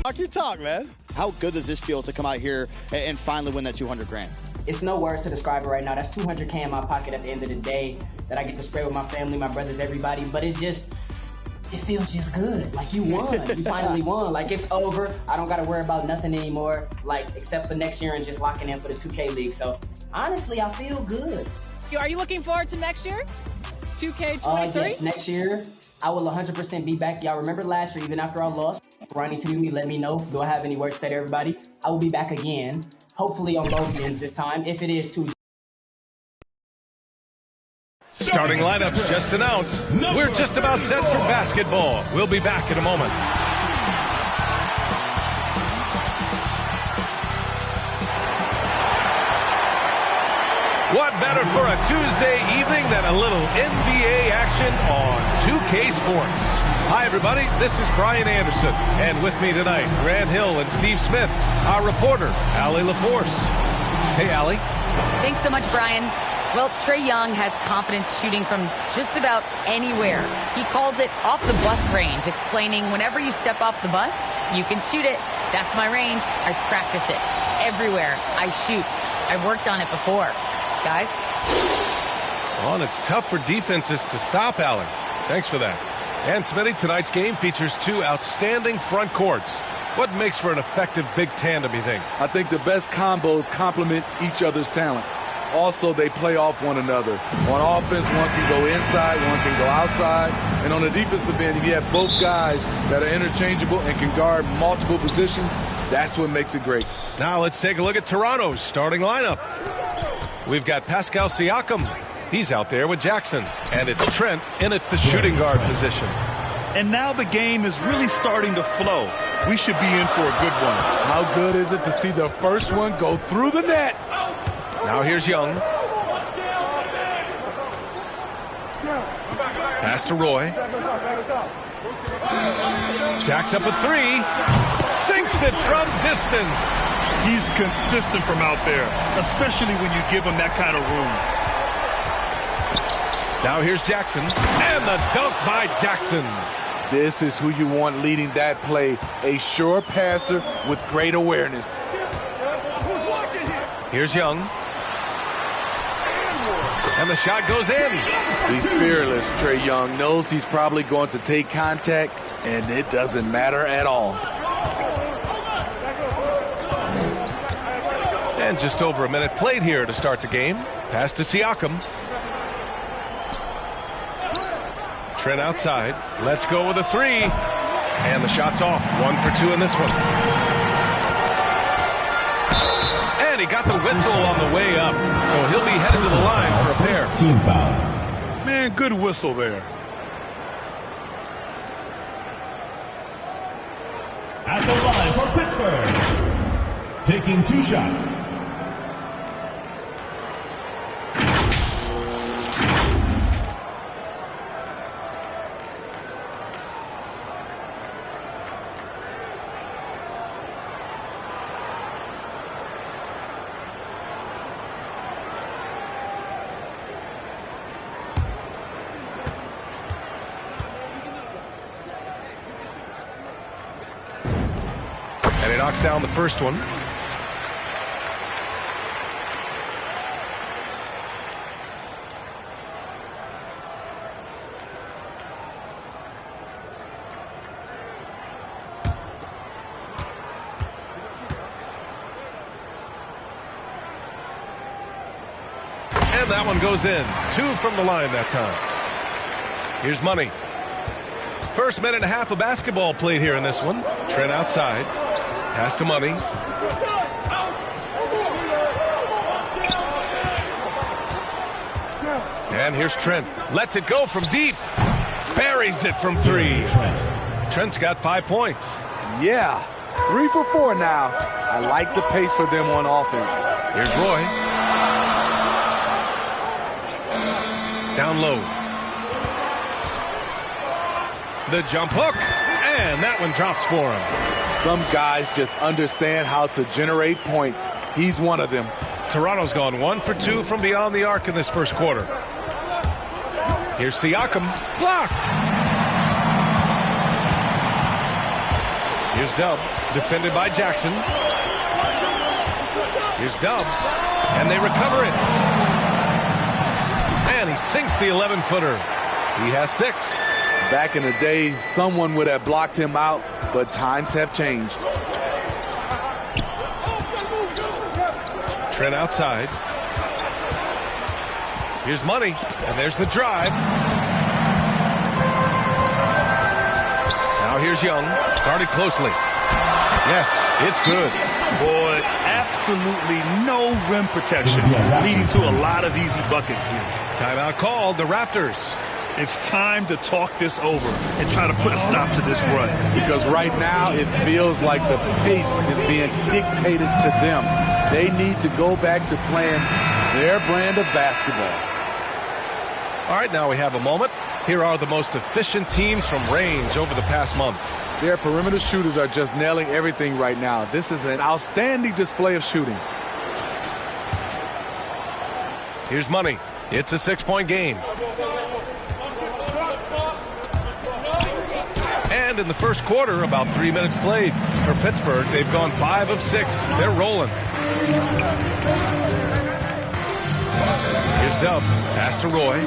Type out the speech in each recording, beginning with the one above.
Talk your talk, man. How good does this feel to come out here and finally win that $200,000? It's no words to describe it right now. That's $200K in my pocket at the end of the day that I get to spread with my family, my brothers, everybody. But it feels just good. Like you won. You finally won. Like it's over. I don't got to worry about nothing anymore, like except for next year and just locking in for the 2K League. So honestly, I feel good. Are you looking forward to next year? 2K23? Yes, next year. I will 100% be back. Y'all remember last year, even after I lost, Ronnie tweeted me, let me know. Do I have any words to say to everybody? I will be back again. Hopefully on both gens this time. If it is 2. Starting lineups just announced. We're just about set for basketball. We'll be back in a moment. What better for a Tuesday evening than a little NBA action on 2K Sports? Hi, everybody. This is Brian Anderson. And with me tonight, Grant Hill and Steve Smith, our reporter, Allie LaForce. Hey, Allie. Thanks so much, Brian. Well, Trae Young has confidence shooting from just about anywhere. He calls it off the bus range, explaining whenever you step off the bus, you can shoot it. That's my range. I practice it. Everywhere I shoot. I've worked on it before. Guys? Well, and it's tough for defenses to stop Allen. Thanks for that. And Smitty, tonight's game features two outstanding front courts. What makes for an effective big tandem, you think? I think the best combos complement each other's talents. Also, they play off one another. On offense, one can go inside, one can go outside. And on the defensive end, if you have both guys that are interchangeable and can guard multiple positions, that's what makes it great. Now let's take a look at Toronto's starting lineup. We've got Pascal Siakam. He's out there with Jackson. And it's Trent in at the shooting guard position. And now the game is really starting to flow. We should be in for a good one. How good is it to see the first one go through the net? Now here's Young. Pass to Roy. Jacks up a three. Sinks it from distance. He's consistent from out there, especially when you give him that kind of room. Now here's Jackson. And the dunk by Jackson. This is who you want leading that play. A sure passer with great awareness. Here's Young. And the shot goes in. He's fearless. Trae Young knows he's probably going to take contact, and it doesn't matter at all. And just over a minute played here to start the game. Pass to Siakam. Trent outside. Let's go with a three. And the shot's off. 1 for 2 in this one. And he got the whistle on the way up. So he'll be headed to the line for a pair. Team foul. Man, good whistle there. At the line for Pittsburgh. Taking 2 shots. Knocks down the first one. And that one goes in. 2 from the line that time. Here's Money. First minute and a half of basketball played here in this one. Trent outside. Pass to Money. And here's Trent. Lets it go from deep. Buries it from 3. Trent's got 5 points. Yeah, 3 for 4 now. I like the pace for them on offense. Here's Roy. Down low. The jump hook. And that one drops for him. Some guys just understand how to generate points. He's one of them. Toronto's gone 1 for 2 from beyond the arc in this first quarter. Here's Siakam. Blocked. Here's Dub, defended by Jackson. Here's Dub, and they recover it. And he sinks the 11-footer. He has 6. Back in the day, someone would have blocked him out, but times have changed. Trent outside. Here's Money, and there's the drive. Now here's Young, guarded closely. Yes, it's good. Boy, absolutely no rim protection, leading to a lot of easy buckets here. Timeout called, the Raptors. It's time to talk this over and try to put a stop to this run. Because right now it feels like the pace is being dictated to them. They need to go back to playing their brand of basketball. All right, now we have a moment. Here are the most efficient teams from range over the past month. Their perimeter shooters are just nailing everything right now. This is an outstanding display of shooting. Here's Money. It's a 6-point game. And in the first quarter, about 3 minutes played. For Pittsburgh, they've gone 5 of 6. They're rolling. Here's Dub. Pass to Roy.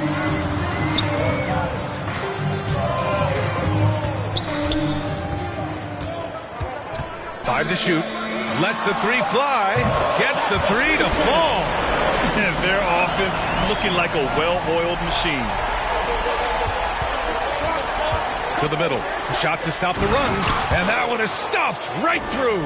Time to shoot. Lets the 3 fly. Gets the 3 to fall. And their offense looking like a well-oiled machine. To the middle. Shot to stop the run. And that one is stuffed right through.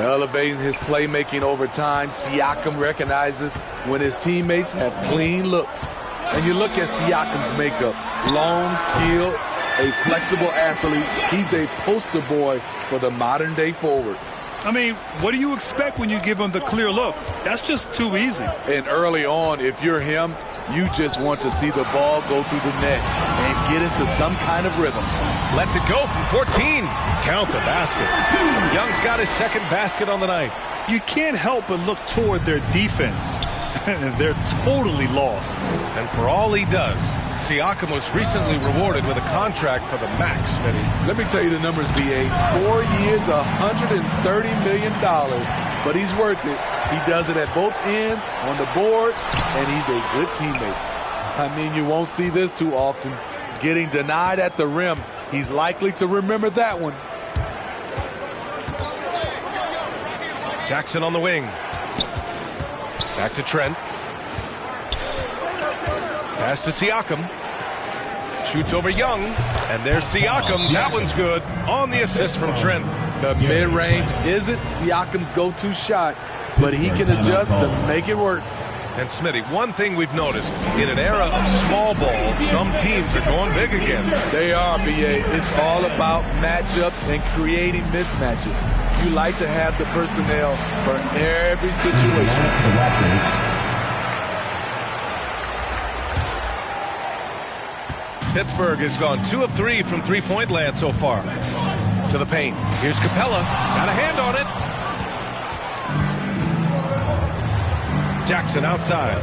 Elevating his playmaking over time, Siakam recognizes when his teammates have clean looks. And you look at Siakam's makeup. Long, skilled, a flexible athlete. He's a poster boy for the modern-day forward. I mean, what do you expect when you give him the clear look? That's just too easy. And early on, if you're him, you just want to see the ball go through the net and get into some kind of rhythm. Lets it go from 14. Count the basket. Young's got his second basket on the night. You can't help but look toward their defense. They're totally lost. And for all he does, Siakam was recently rewarded with a contract for the max, Smitty. Let me tell you the numbers, BA. 4 years, $130 million. But he's worth it. He does it at both ends, on the board, and he's a good teammate. I mean, you won't see this too often. Getting denied at the rim. He's likely to remember that one. Jackson on the wing. Back to Trent. Pass to Siakam. Shoots over Young. And there's Siakam. That one's good. On the assist from Trent. The mid-range isn't Siakam's go-to shot, but he can adjust to make it work. And Smitty, one thing we've noticed, in an era of small ball, some teams are going big again. They are, BA. It's all about matchups and creating mismatches. You like to have the personnel for every situation. The Raptors. Pittsburgh has gone 2 of 3 from three-point land so far. To the paint. Here's Capella. Got a hand on it. Jackson outside.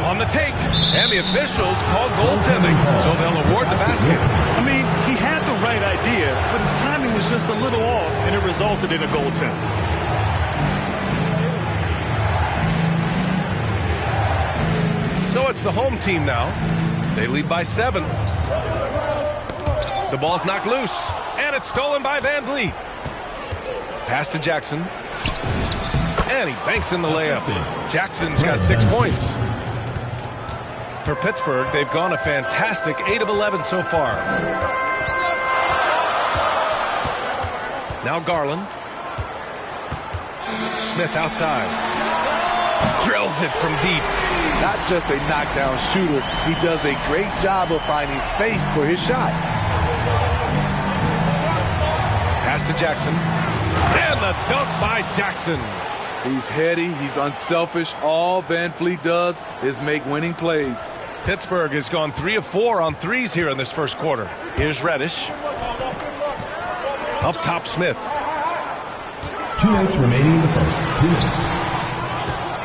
On the take. And the officials called goaltending, so they'll award the basket. I mean, he had the right idea, but his timing was just a little off, and it resulted in a goaltend. So it's the home team now. They lead by 7. The ball's knocked loose, and it's stolen by Van Vliet. Pass to Jackson. And he banks in the layup. Jackson's got 6 points. For Pittsburgh, they've gone a fantastic 8 of 11 so far. Now Garland. Smith outside. Drills it from deep. Not just a knockdown shooter, he does a great job of finding space for his shot. Pass to Jackson. And the dunk by Jackson. He's heady, he's unselfish. All Van Vliet does is make winning plays. Pittsburgh has gone 3 of 4 on threes here in this first quarter. Here's Reddish. Up top, Smith. 2 minutes remaining in the first. 2 minutes.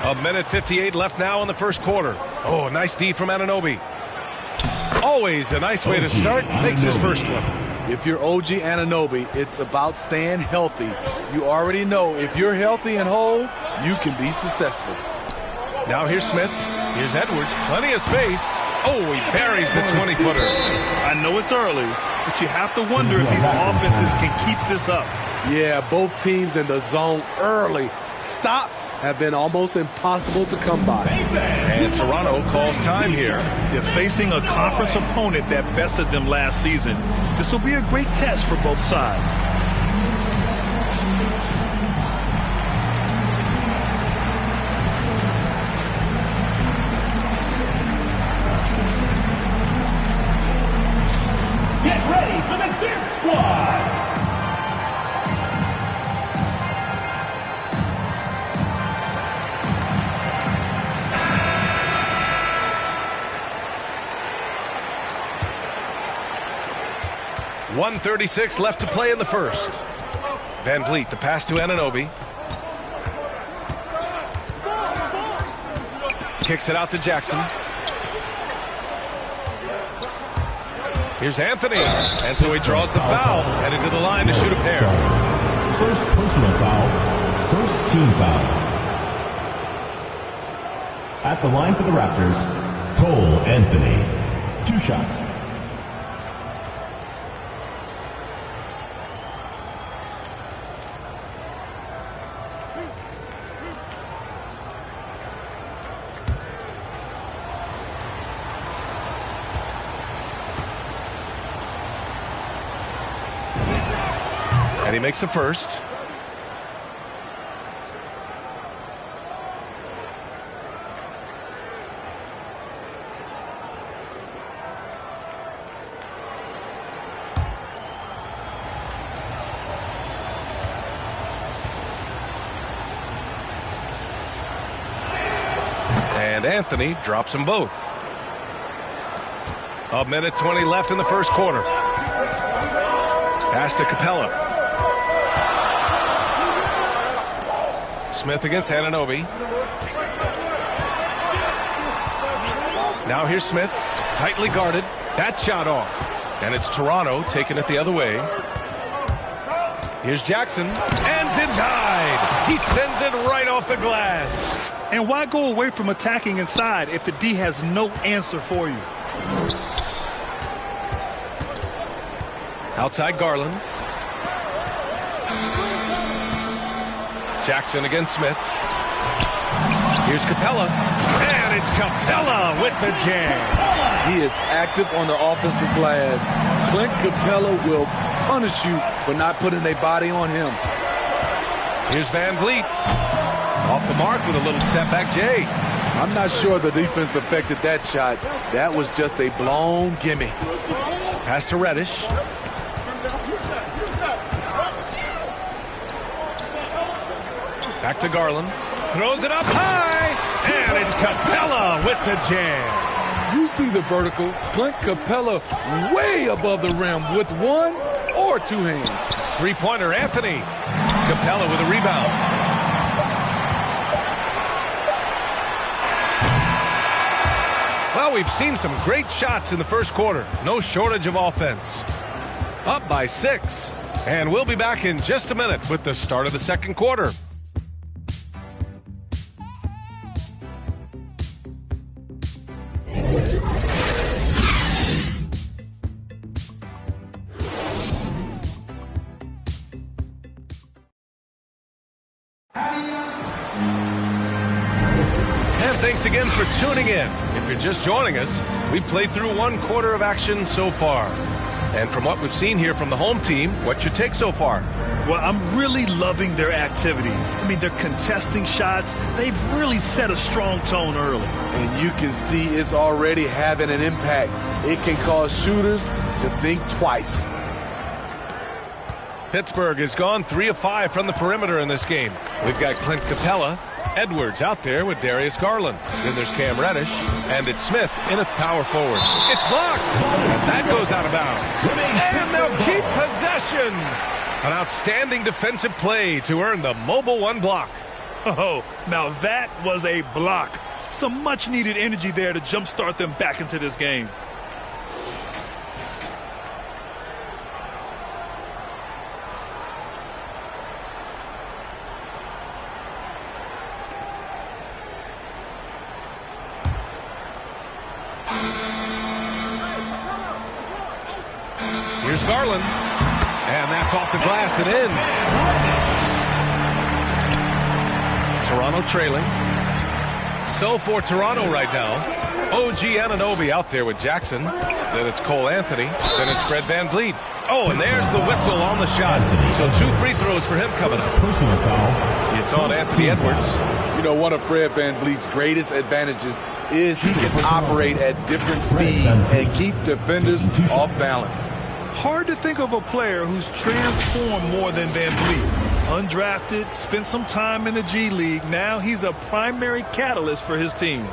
1:58 left now in the first quarter. Oh, nice D from Anunoby. Always a nice way to start. Makes his first one. If you're OG Anunoby, it's about staying healthy. You already know if you're healthy and whole, you can be successful. Now here's Smith. Here's Edwards. Plenty of space. Oh, he buries the 20-footer. I know it's early, but you have to wonder if these offenses can keep this up. Yeah, both teams in the zone early. Stops have been almost impossible to come by. And Toronto calls time here. They're facing a conference opponent that bested them last season. This will be a great test for both sides. Get ready for the Dirt Squad! .136 left to play in the first. Van Vliet, the pass to Anunoby. Kicks it out to Jackson. Here's Anthony. And so he draws the foul. Headed to the line to shoot a pair. First personal foul. First team foul. At the line for the Raptors, Cole Anthony. 2 shots. And he makes a first. And Anthony drops them both. A minute 20 left in the first quarter. Pass to Capella. Smith against Anunoby. Now here's Smith, tightly guarded. That shot off. And it's Toronto taking it the other way. Here's Jackson, and denied. He sends it right off the glass. And why go away from attacking inside if the D has no answer for you? Outside Garland. Jackson against Smith. Here's Capella. And it's Capella with the jam. He is active on the offensive glass. Clint Capella will punish you for not putting a body on him. Here's Van Vliet. Off the mark with a little step back J. I'm not sure the defense affected that shot. That was just a blown gimme. Pass to Reddish. Back to Garland. Throws it up high. And it's Capella with the jam. You see the vertical. Clint Capella way above the rim with 1 or 2 hands. Three-pointer Anthony. Capella with a rebound. Well, we've seen some great shots in the first quarter. No shortage of offense. Up by 6. And we'll be back in just a minute with the start of the second quarter. Thanks again for tuning in. If you're just joining us, we've played through 1 quarter of action so far. And from what we've seen here from the home team, what's your take so far? Well, I'm really loving their activity. I mean, they're contesting shots. They've really set a strong tone early. And you can see it's already having an impact. It can cause shooters to think twice. Pittsburgh has gone 3 of 5 from the perimeter in this game. We've got Clint Capella, Edwards out there with Darius Garland. Then there's Cam Reddish, and it's Smith in at power forward. It's blocked. That goes out of bounds. And they'll keep possession. An outstanding defensive play to earn the mobile 1 block. Oh, now that was a block. Some much-needed energy there to jumpstart them back into this game. Darius Garland. And that's off the glass and in. Toronto trailing. So for Toronto right now, OG Anunoby out there with Jackson. Then it's Cole Anthony. Then it's Fred VanVleet. Oh, and there's the whistle on the shot. So 2 free throws for him coming up. Personal foul. It's on Anthony Edwards. You know, one of Fred VanVleet's greatest advantages is he can operate at different speeds and keep defenders off balance. Hard to think of a player who's transformed more than VanVleet. Undrafted, spent some time in the G League. Now he's a primary catalyst for his team.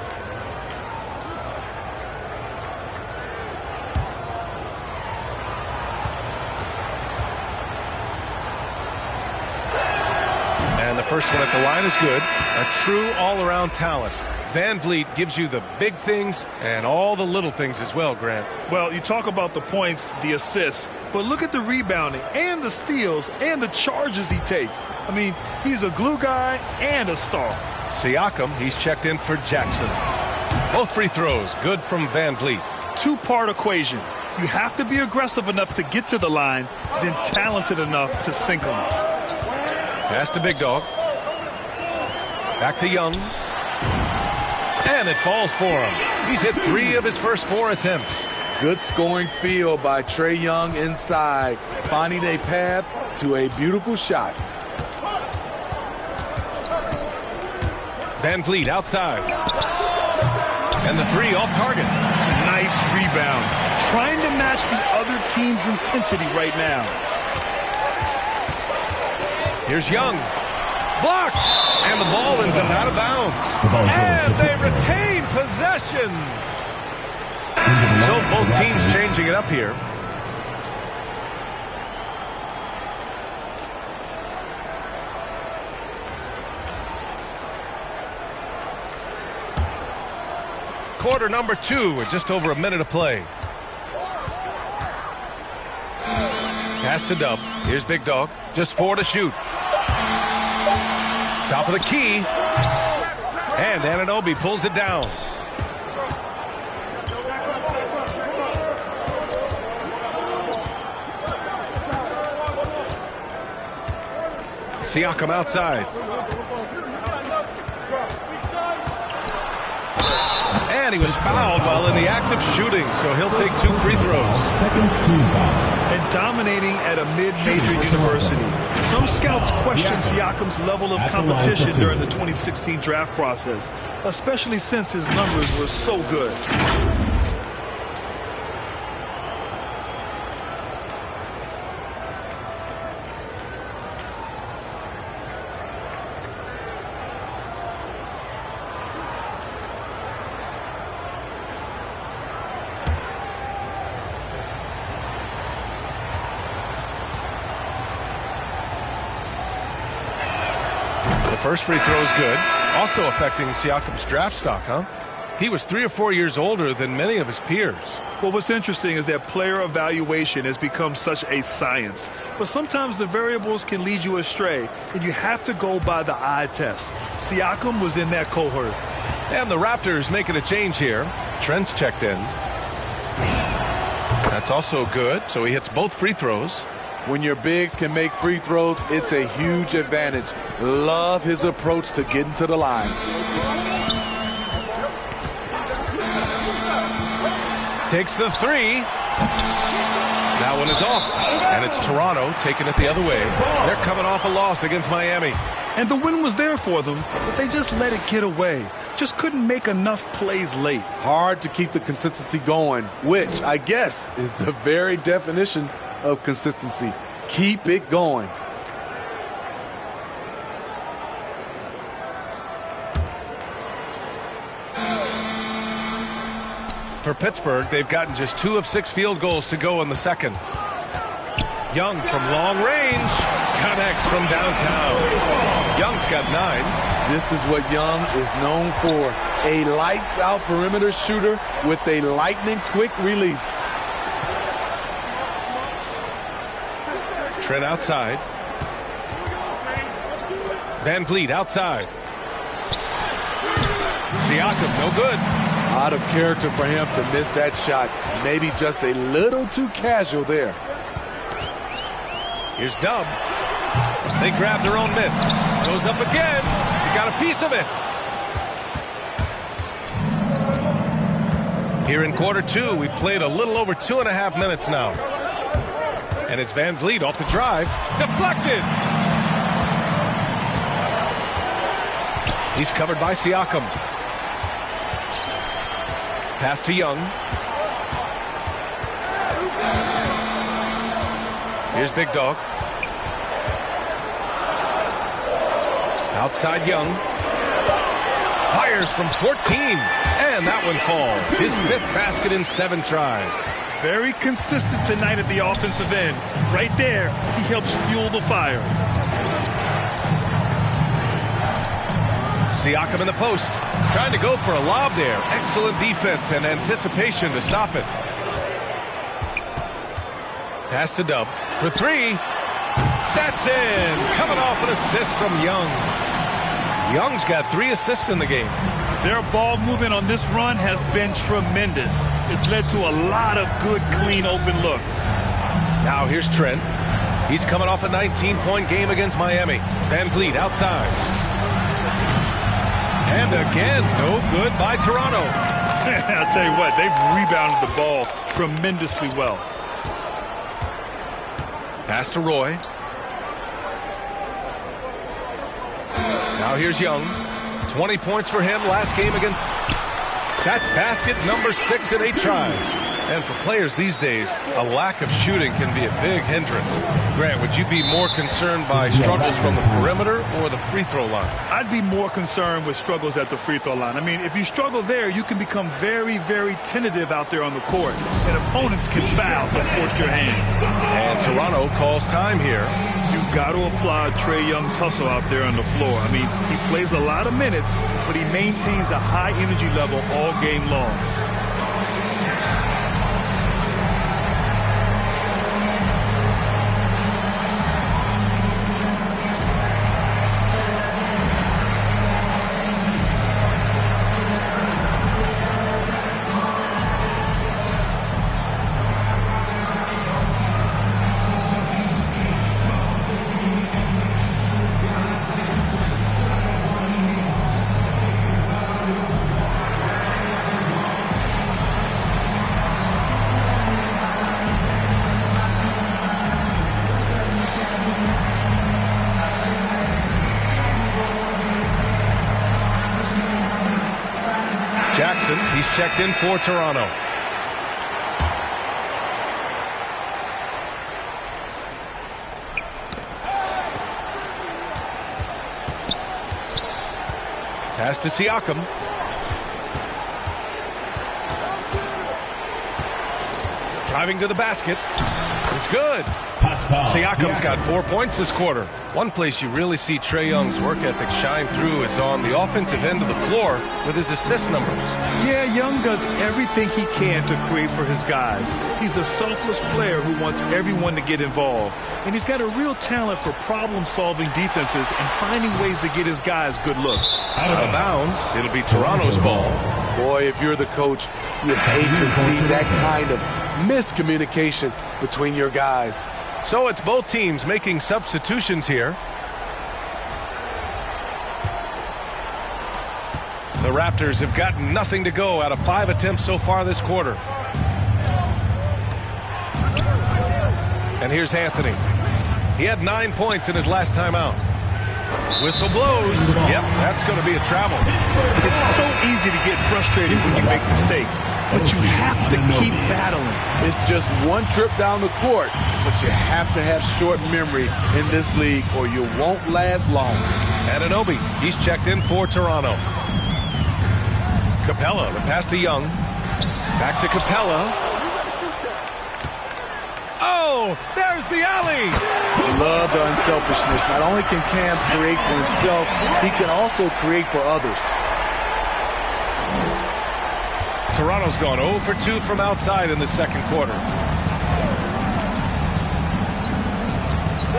And the first one at the line is good. A true all-around talent. VanVleet gives you the big things and all the little things as well, Grant. Well, you talk about the points, the assists, but look at the rebounding and the steals and the charges he takes. I mean, he's a glue guy and a star. Siakam, he's checked in for Jackson. Both free throws, good from VanVleet. Two-part equation. You have to be aggressive enough to get to the line, then talented enough to sink them. Pass to Big Dog. Back to Young. And it falls for him. He's hit 3 of his first 4 attempts. Good scoring field by Trae Young inside, finding a path to a beautiful shot. VanVleet outside. And the 3 off target. Nice rebound. Trying to match the other team's intensity right now. Here's Young. Blocked. And the ball ends up out of bounds. And they retain possession. So both teams changing it up here. Quarter number 2 with just over a minute of play. Pass to Dub. Here's Big Dog. Just 4 to shoot. Top of the key. And Anunoby pulls it down. Siakam outside. And he was fouled while in the act of shooting, so he'll take 2 free throws. Second team foul. And dominating at a mid-major university. Some scouts question Siakam's level of competition during the 2016 draft process, especially since his numbers were so good. First free throw is good. Also affecting Siakam's draft stock, huh? He was 3 or 4 years older than many of his peers. Well, what's interesting is that player evaluation has become such a science. But sometimes the variables can lead you astray, and you have to go by the eye test. Siakam was in that cohort. And the Raptors making a change here. Trent's checked in. That's also good, so he hits both free throws. When your bigs can make free throws, it's a huge advantage. Love his approach to getting to the line. Takes the 3. That one is off. And it's Toronto taking it the other way. They're coming off a loss against Miami. And the win was there for them, but they just let it get away. Just couldn't make enough plays late. Hard to keep the consistency going, which I guess is the very definition of consistency. Keep it going. For Pittsburgh, they've gotten just 2 of 6 field goals to go in the second. Young from long range connects from downtown. Young's got 9. This is what Young is known for. A lights-out perimeter shooter with a lightning-quick release. Trent outside. VanVleet outside. Siakam, no good. Out of character for him to miss that shot. Maybe just a little too casual there. Here's Dub. They grab their own miss. Goes up again. He got a piece of it. Here in quarter two, we've played a little over 2.5 minutes now. And it's Van Vliet off the drive. Deflected. He's covered by Siakam. Pass to Young. Here's Big Dog. Outside Young. Fires from 14. And that one falls. His 5th basket in 7 tries. Very consistent tonight at the offensive end. Right there, he helps fuel the fire. Siakam in the post. Trying to go for a lob there. Excellent defense and anticipation to stop it. Pass to Dub for 3. That's in. Coming off an assist from Young. Young's got 3 assists in the game. Their ball movement on this run has been tremendous. It's led to a lot of good, clean, open looks. Now here's Trent. He's coming off a 19-point game against Miami. Van Vliet outside. And again, no good by Toronto. I'll tell you what, they've rebounded the ball tremendously well. Pass to Roy. Now here's Young. 20 points for him last game again. That's basket number 6 in 8 tries. And for players these days, a lack of shooting can be a big hindrance. Grant, would you be more concerned by struggles from the perimeter or the free throw line? I'd be more concerned with struggles at the free throw line. I mean, if you struggle there, you can become very, very tentative out there on the court. And opponents can foul to force your hand. And Toronto calls time here. You've got to applaud Trae Young's hustle out there on the floor. I mean, he plays a lot of minutes, but he maintains a high energy level all game long. He's checked in for Toronto. Pass to Siakam. Driving to the basket. It's good. Siakam's got 4 points this quarter. One place you really see Trae Young's work ethic shine through is on the offensive end of the floor with his assist numbers. Yeah, Young does everything he can to create for his guys. He's a selfless player who wants everyone to get involved. And he's got a real talent for problem-solving defenses and finding ways to get his guys good looks. Out of bounds, it'll be Toronto's ball. Boy, if you're the coach, you hate to see that kind of miscommunication between your guys. So it's both teams making substitutions here. The Raptors have gotten nothing to go out of 5 attempts so far this quarter. And here's Anthony. He had 9 points in his last time out. Whistle blows. Yep, that's going to be a travel. It's so easy to get frustrated when you make mistakes, but you have to keep battling. It's just one trip down the court, but you have to have short memory in this league or you won't last long. Anunoby, he's checked in for Toronto. Capella, the pass to Young. Back to Capella. Oh, there's the alley. Love the unselfishness. Not only can Cam create for himself, he can also create for others. Toronto's gone 0 for 2 from outside in the second quarter.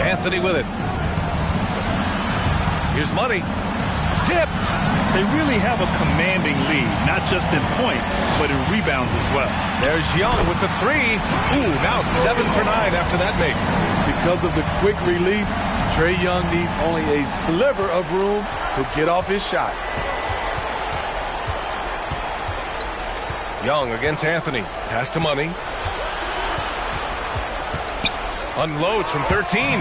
Anthony with it. Here's Money. Tipped. They really have a commanding lead, not just in points, but in rebounds as well. There's Young with the 3. Ooh, now 7 for 9 after that make. The because of the quick release, Trae Young needs only a sliver of room to get off his shot. Young against Anthony. Pass to Money. Unloads from 13.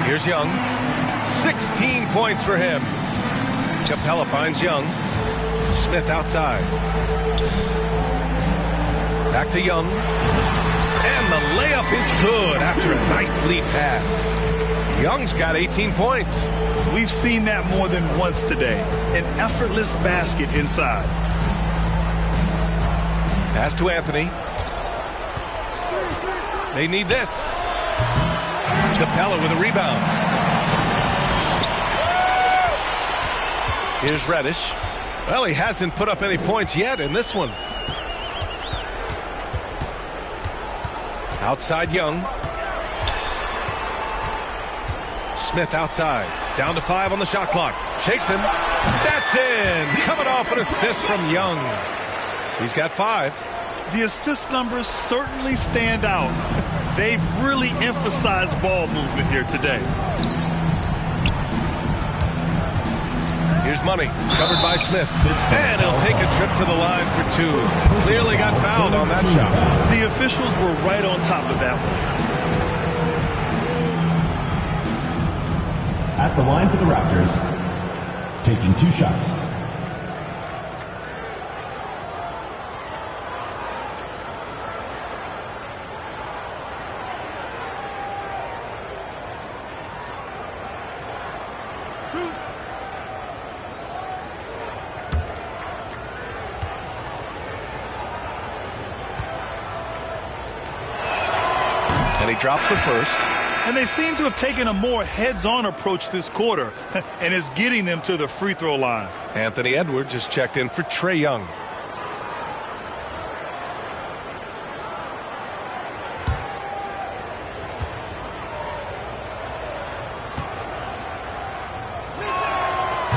Here's Young. 16 points for him. Capella finds Young. Smith outside. Back to Young. And the layup is good after a nice lead pass. Young's got 18 points. We've seen that more than once today. An effortless basket inside. Pass to Anthony. They need this. Capella with a rebound. Here's Reddish. Well, he hasn't put up any points yet in this one. Outside Young. Smith outside. Down to 5 on the shot clock. Shakes him. That's in. Coming off an assist from Young. He's got 5. The assist numbers certainly stand out. They've really emphasized ball movement here today. Here's Money, covered by Smith. And he'll take a trip to the line for 2. Clearly got fouled on that shot. The officials were right on top of that one. At the line for the Raptors, taking 2 shots. And he drops the first. And they seem to have taken a more heads-on approach this quarter, and is getting them to the free throw line. Anthony Edwards has checked in for Trae Young.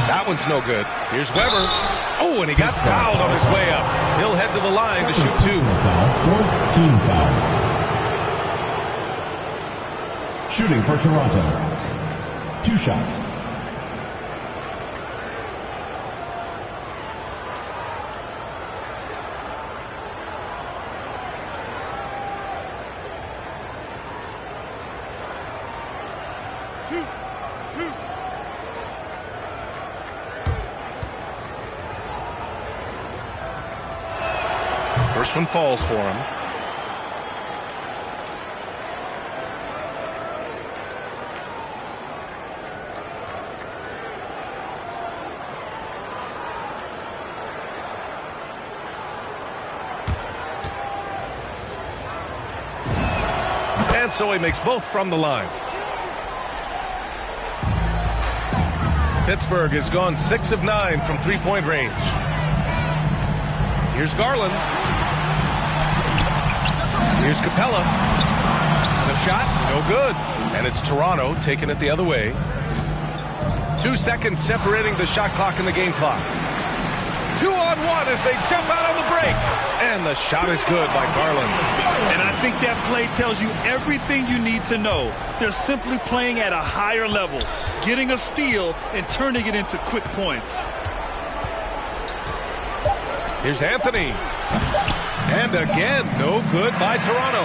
That one's no good. Here's Weber. Oh, and he got fouled on his way up. He'll head to the line to shoot 2. Fourth team foul. Shooting for Toronto. 2 shots. First one falls for him. And so he makes both from the line. Pittsburgh has gone 6 of 9 from 3-point range. Here's Garland. Here's Capella. The shot, no good. And it's Toronto taking it the other way. 2 seconds separating the shot clock and the game clock. 2-on-1 as they jump out on the break. And the shot is good by Garland. And I think that play tells you everything you need to know. They're simply playing at a higher level, getting a steal and turning it into quick points. Here's Anthony. And again, no good by Toronto.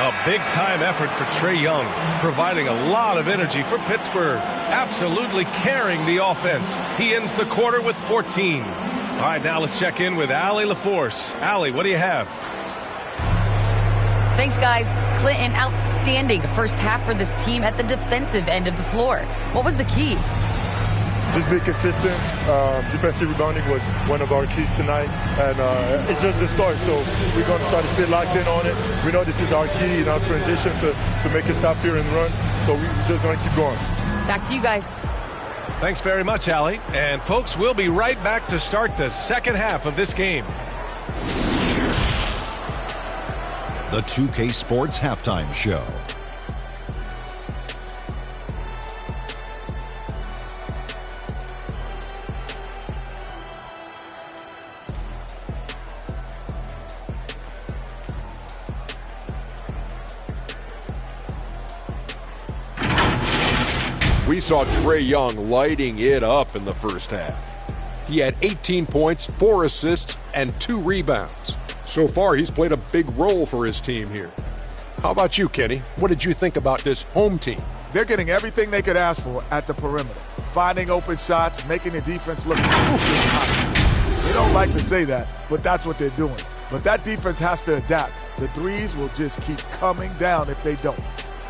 A big-time effort for Trae Young, providing a lot of energy for Pittsburgh, absolutely carrying the offense. He ends the quarter with 14. All right, now let's check in with Allie LaForce. Allie, what do you have? Thanks, guys. Clinton, outstanding first half for this team at the defensive end of the floor. What was the key? Just be consistent. Defensive rebounding was one of our keys tonight, and it's just the start. So we're going to try to stay locked in on it. We know this is our key in our transition to make a stop here and run. So we're just going to keep going. Back to you guys. Thanks very much, Allie. And folks, we'll be right back to start the second half of this game. The 2K Sports Halftime Show. We saw Trae Young lighting it up in the first half. He had 18 points, 4 assists, and 2 rebounds. So far, he's played a big role for his team here. How about you, Kenny? What did you think about this home team? They're getting everything they could ask for at the perimeter. Finding open shots, making the defense look hot. They don't like to say that, but that's what they're doing. But that defense has to adapt. The threes will just keep coming down if they don't.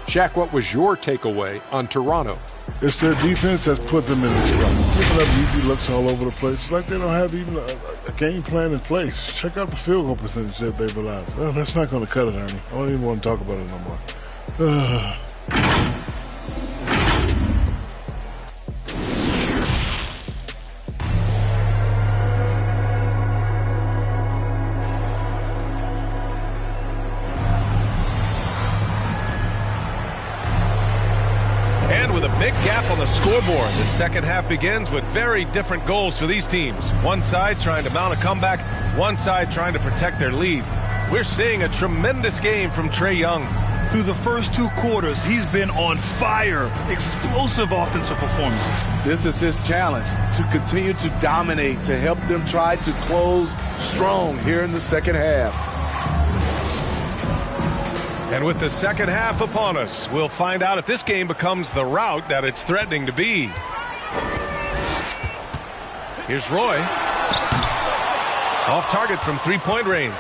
Shaq, what was your takeaway on Toronto? It's their defense that's put them in this spot. Giving up easy looks all over the place. It's like they don't have even a game plan in place. Check out the field goal percentage that they've allowed. Well, that's not going to cut it, Ernie. I don't even want to talk about it no more. Big gap on the scoreboard. The second half begins with very different goals for these teams. One side trying to mount a comeback, one side trying to protect their lead. We're seeing a tremendous game from Trae Young. Through the first 2 quarters, he's been on fire. Explosive offensive performance. This is his challenge, to continue to dominate, to help them try to close strong here in the second half. And with the second half upon us, we'll find out if this game becomes the rout that it's threatening to be. Here's Roy. Off target from 3-point range.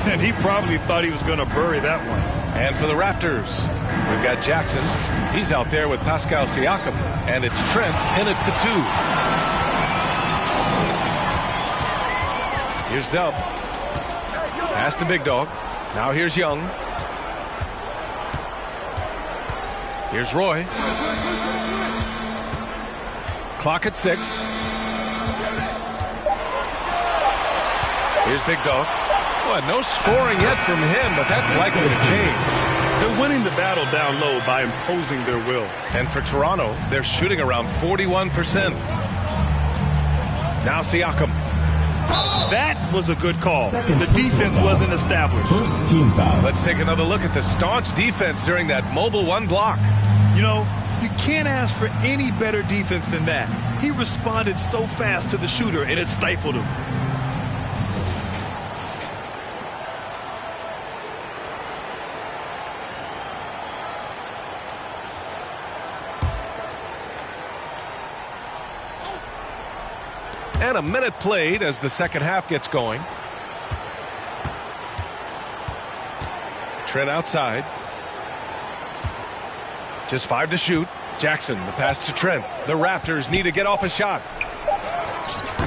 And he probably thought he was going to bury that one. And for the Raptors, we've got Jackson. He's out there with Pascal Siakam. And it's Trent in at the 2. Here's Dub. Pass to Big Dog. Now here's Young. Here's Roy. Clock at 6. Here's Big Dog. Boy, no scoring yet from him, but that's likely to change. They're winning the battle down low by imposing their will. And for Toronto, they're shooting around 41%. Now Siakam. That was a good call. The defense wasn't established. First team foul. Let's take another look at the staunch defense during that mobile 1 block. You know, you can't ask for any better defense than that. He responded so fast to the shooter, and it stifled him. And a minute played as the second half gets going. Trent outside. Just 5 to shoot. Jackson, the pass to Trent. The Raptors need to get off a shot.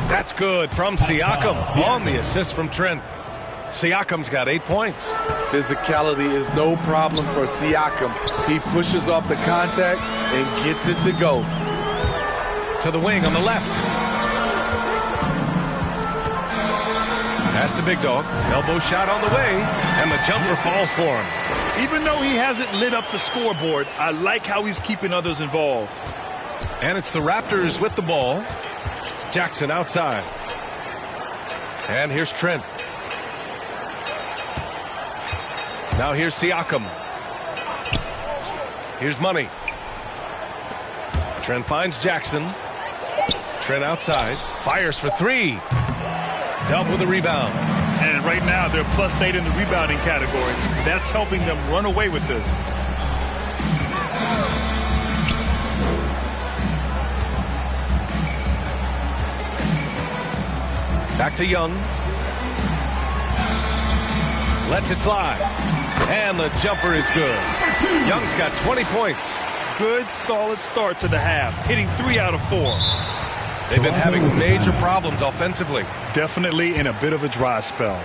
That's good from Siakam on the assist from Trent. Siakam's got 8 points. Physicality is no problem for Siakam. He pushes off the contact and gets it to go. To the wing on the left. Pass to Big Dog. Elbow shot on the way, and the jumper falls for him. Even though he hasn't lit up the scoreboard, I like how he's keeping others involved. And it's the Raptors with the ball. Jackson outside. And here's Trent. Now here's Siakam. Here's Money. Trent finds Jackson. Trent outside. Fires for 3. Dub with the rebound. And right now they're +8 in the rebounding category. That's helping them run away with this. Back to Young. Lets it fly. And the jumper is good. Young's got 20 points. Good, solid start to the half, hitting 3 out of 4. They've been having major problems offensively. Definitely in a bit of a dry spell.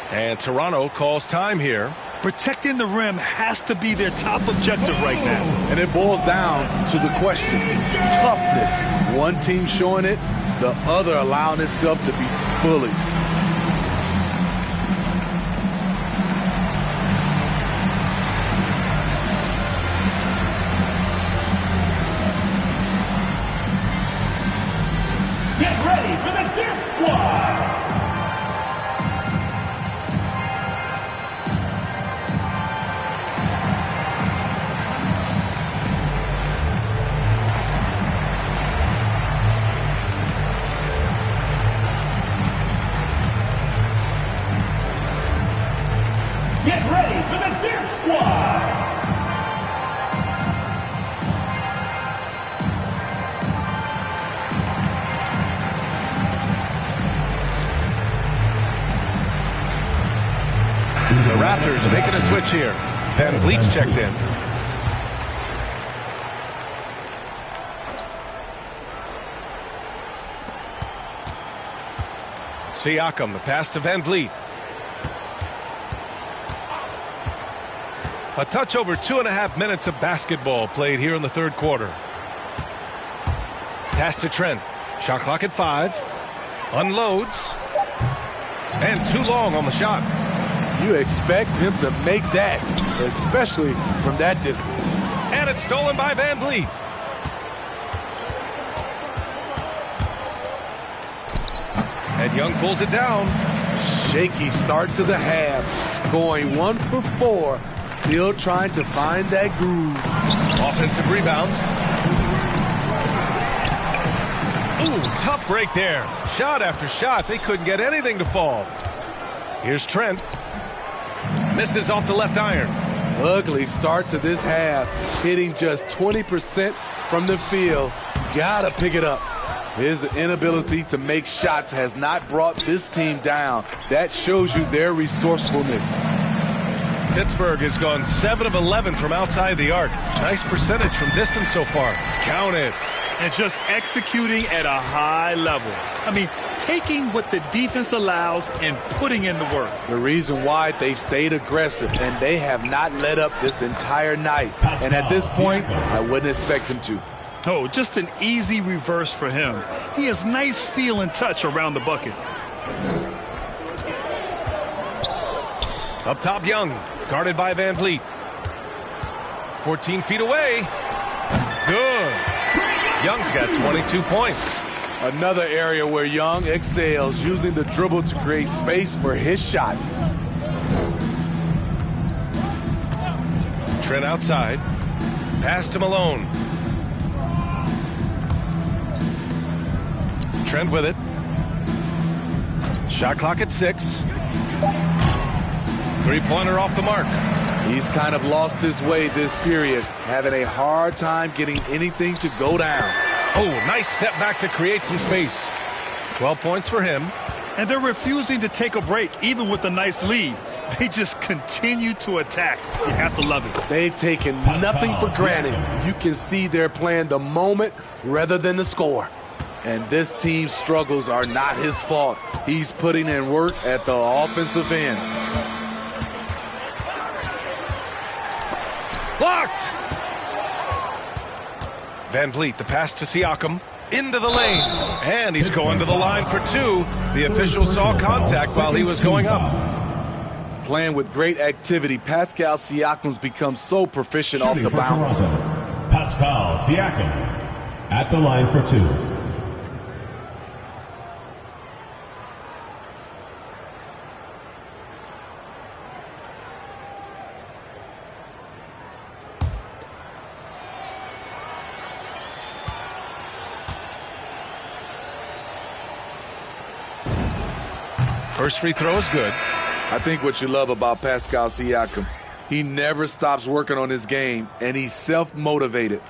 And Toronto calls time here. Protecting the rim has to be their top objective right now. And it boils down to the question. Toughness. One team showing it, the other allowing itself to be bullied. Get ready for the Dance Squad! Raptors making a switch here. Van Vliet's checked in. Siakam, the pass to Van Vliet. A touch over 2.5 minutes of basketball played here in the third quarter. Pass to Trent. Shot clock at 5. Unloads. And too long on the shot. You expect him to make that, especially from that distance. And it's stolen by Van Vliet. And Young pulls it down. Shaky start to the half. Going 1 for 4. Still trying to find that groove. Offensive rebound. Ooh, tough break there. Shot after shot. They couldn't get anything to fall. Here's Trent. Misses off the left iron. Ugly start to this half. Hitting just 20% from the field. Gotta pick it up. His inability to make shots has not brought this team down. That shows you their resourcefulness. Pittsburgh has gone 7 of 11 from outside the arc. Nice percentage from distance so far. Count it. And just executing at a high level. I mean, taking what the defense allows and putting in the work. The reason why they've stayed aggressive and they have not let up this entire night. And at this point, I wouldn't expect them to. Oh, just an easy reverse for him. He has nice feel and touch around the bucket. Up top, Young. Guarded by Van Vliet. 14 feet away. Good. Young's got 22 points. Another area where Young excels, using the dribble to create space for his shot. Trent outside. Pass to Malone. Trent with it. Shot clock at 6. Three-pointer off the mark. He's kind of lost his way this period, having a hard time getting anything to go down. Oh, nice step back to create some space. 12 points for him. And they're refusing to take a break, even with a nice lead. They just continue to attack. You have to love it. They've taken nothing for granted. You can see they're playing the moment rather than the score. And this team's struggles are not his fault. He's putting in work at the offensive end. Blocked! Van Vliet, the pass to Siakam. Into the lane. And he's going to the line for 2. The official saw contact while he was going up. Playing with great activity, Pascal Siakam's become so proficient off the bounce. Pascal Siakam at the line for 2. First free throw is good. I think what you love about Pascal Siakam, he never stops working on his game, and he's self-motivated.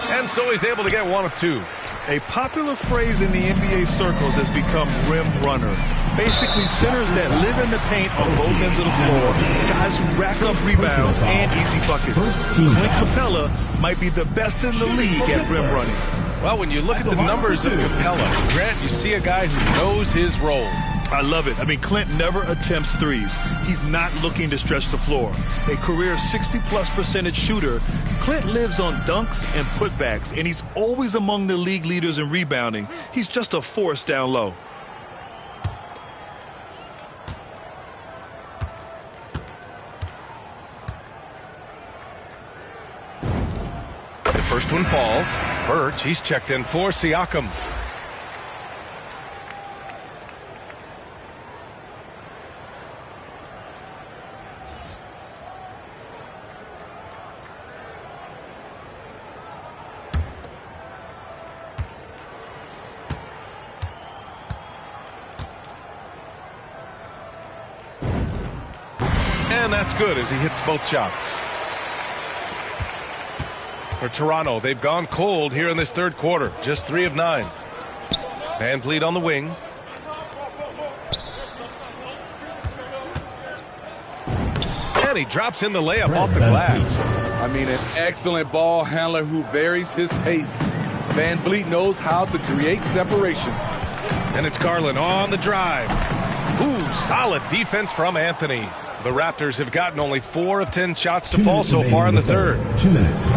And so he's able to get 1 of 2. A popular phrase in the NBA circles has become rim runner. Basically, centers that live in the paint on both ends of the floor, guys who rack up rebounds and easy buckets. Clint Capella might be the best in the league at rim running. Well, when you look at the numbers of Capella, Grant, you see a guy who knows his role. I love it. I mean, Clint never attempts threes. He's not looking to stretch the floor. A career 60+% shooter, Clint lives on dunks and putbacks, and he's always among the league leaders in rebounding. He's just a force down low. The first one falls. Birch, he's checked in for Siakam. And that's good as he hits both shots. For Toronto, they've gone cold here in this third quarter. Just 3 of 9. Van Vliet on the wing. And he drops in the layup off the glass. I mean, an excellent ball handler who varies his pace. Van Vliet knows how to create separation. And it's Garland on the drive. Ooh, solid defense from Anthony. The Raptors have gotten only 4 of 10 shots to fall so far in the third. 2 minutes.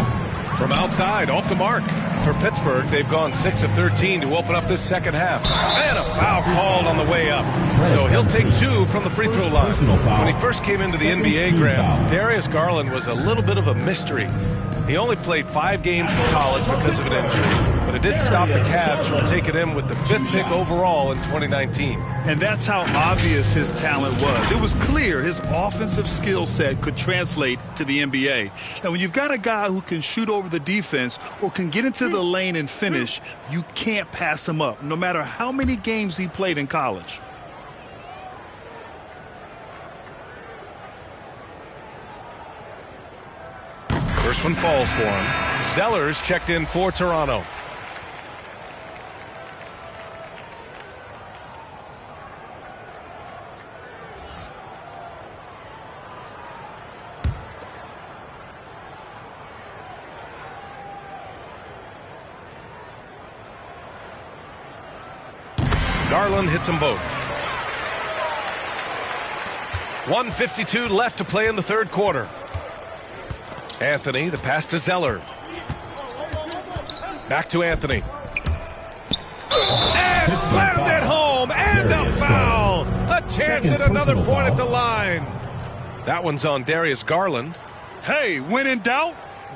From outside, off the mark. For Pittsburgh, they've gone 6 of 13 to open up this second half. And a foul called on the way up. So he'll take 2 from the free throw line. When he first came into the NBA, Graham, Darius Garland was a little bit of a mystery. He only played 5 games in college because of an injury, but it didn't stop the Cavs from taking him with the 5th pick overall in 2019. And that's how obvious his talent was. It was clear his offensive skill set could translate to the NBA. And when you've got a guy who can shoot over the defense or can get into the lane and finish, you can't pass him up, no matter how many games he played in college. First one falls for him. Zeller's checked in for Toronto. Garland hits them both. 1:52 left to play in the third quarter. Anthony, the pass to Zeller. Back to Anthony. And slammed it home, and a foul. A chance at another point at the line. That one's on Darius Garland. Hey, when in doubt,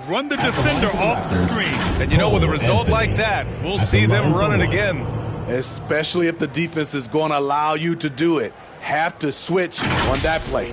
run the defender off the screen. And you know, with a result like that, we'll see them run it again. Especially if the defense is going to allow you to do it. Have to switch on that play.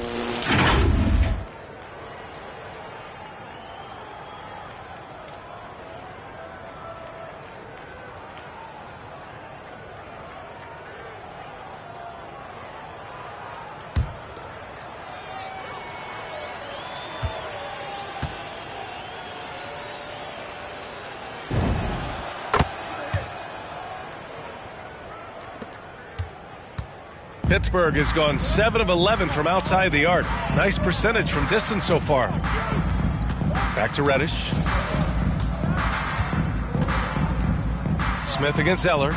Pittsburgh has gone 7 of 11 from outside the arc. Nice percentage from distance so far. Back to Reddish. Smith against Eller.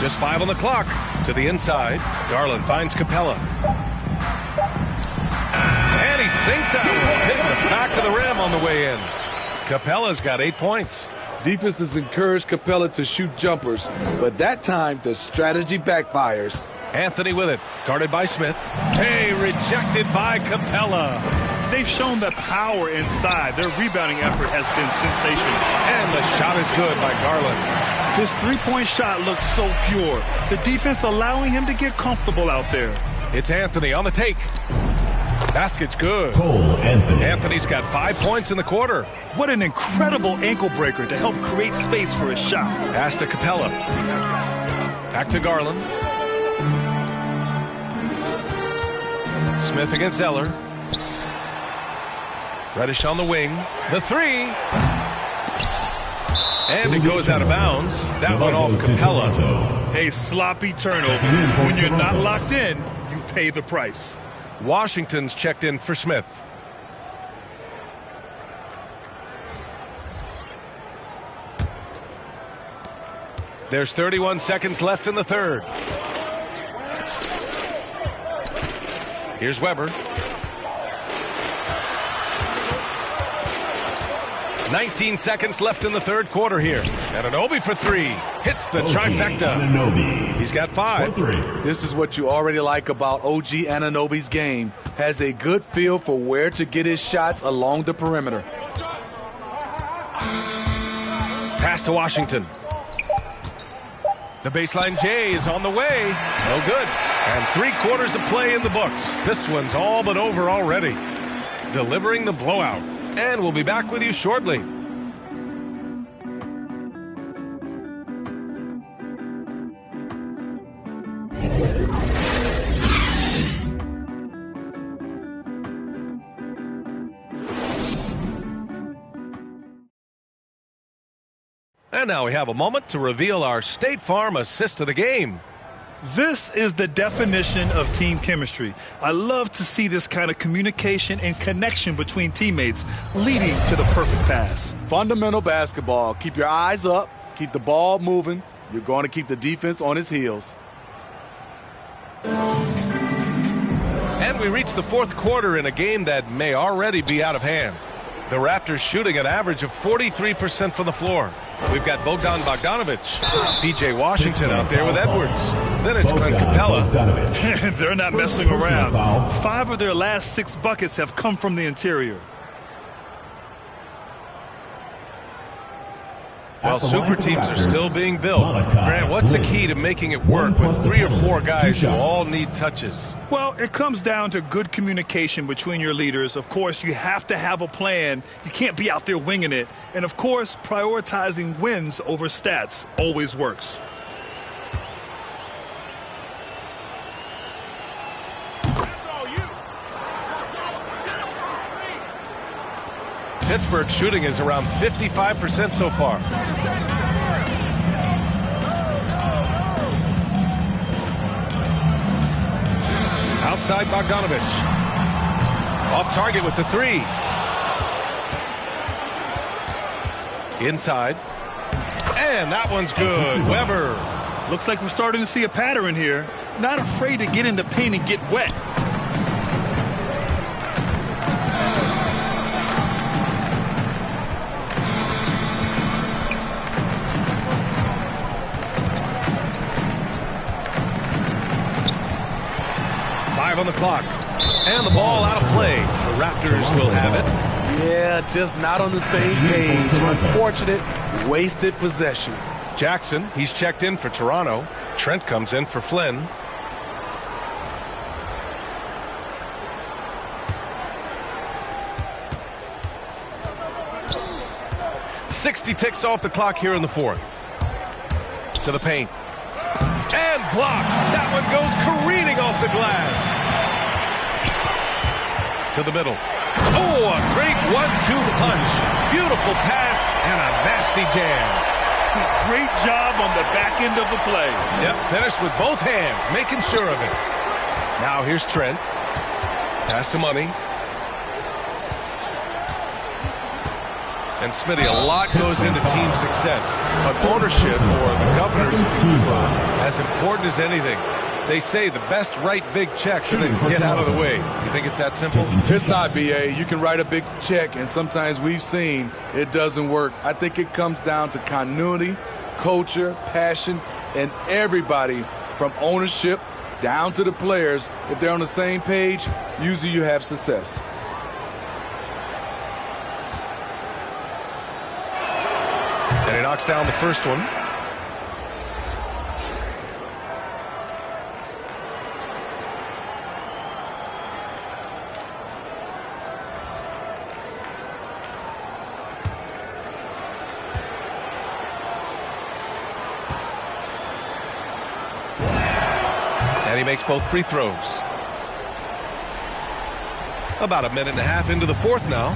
Just 5 on the clock. To the inside. Garland finds Capella. And he sinks out, hitting the back of the rim on the way in. Capella's got 8 points. Defenses encourage Capella to shoot jumpers, but that time the strategy backfires. Anthony with it, guarded by Smith. Hey, rejected by Capella. They've shown that power inside. Their rebounding effort has been sensational. And the shot is good by Garland. His three-point shot looks so pure. The defense allowing him to get comfortable out there. It's Anthony on the take. Basket's good. Cole Anthony. Anthony's got 5 points in the quarter. What an incredible ankle breaker to help create space for his shot. Pass to Capella. Back to Garland. Smith against Eller. Reddish on the wing. The 3. And it goes out of bounds. That one off Capella. A sloppy turnover. When you're not locked in, you pay the price. Washington's checked in for Smith. There's 31 seconds left in the third. Here's Weber. 19 seconds left in the third quarter here. Anunoby for 3. Hits the trifecta. Anunoby. He's got 5. This is what you already like about OG Anunoby's game. Has a good feel for where to get his shots along the perimeter. Pass to Washington. The baseline J is on the way. No good. And 3 quarters of play in the books. This one's all but over already. Delivering the blowout. And we'll be back with you shortly. And now we have a moment to reveal our State Farm assist of the game. This is the definition of team chemistry. I love to see this kind of communication and connection between teammates leading to the perfect pass. Fundamental basketball. Keep your eyes up. Keep the ball moving. You're going to keep the defense on its heels. And we reach the fourth quarter in a game that may already be out of hand. The Raptors shooting an average of 43% from the floor. We've got Bogdan Bogdanovic, P.J. Washington out there with Edwards. Then it's Clint Capella. They're not messing around. 5 of their last 6 buckets have come from the interior. Well, super teams are still being built. Grant, what's the key to making it work with 3 or 4 guys who all need touches? Well, it comes down to good communication between your leaders. Of course, you have to have a plan. You can't be out there winging it. And, of course, prioritizing wins over stats always works. Pittsburgh shooting is around 55% so far. Outside Bogdanovic. Off target with the 3. Inside. And that one's good. Weber. Looks like we're starting to see a pattern here. Not afraid to get in the paint and get wet. On the clock. And the ball out of play. The Raptors will have it. Yeah, just not on the same page. Unfortunate, wasted possession. Jackson, he's checked in for Toronto. Trent comes in for Flynn. .60 ticks off the clock here in the fourth. To the paint. And blocked. That one goes careening off the glass. To the middle. Oh, a great 1-2 punch. Beautiful pass and a nasty jam. Great job on the back end of the play. Yep, finished with both hands, making sure of it. Now here's Trent. Pass to Money. And Smitty, a lot goes into team success. But ownership, or the governors, as important as anything. They say the best write big checks and then get out of the way. You think it's that simple? It's not, B.A. You can write a big check, and sometimes we've seen it doesn't work. I think it comes down to continuity, culture, passion, and everybody from ownership down to the players. If they're on the same page, usually you have success. And he knocks down the first one. And he makes both free throws. About a minute and a half into the fourth now.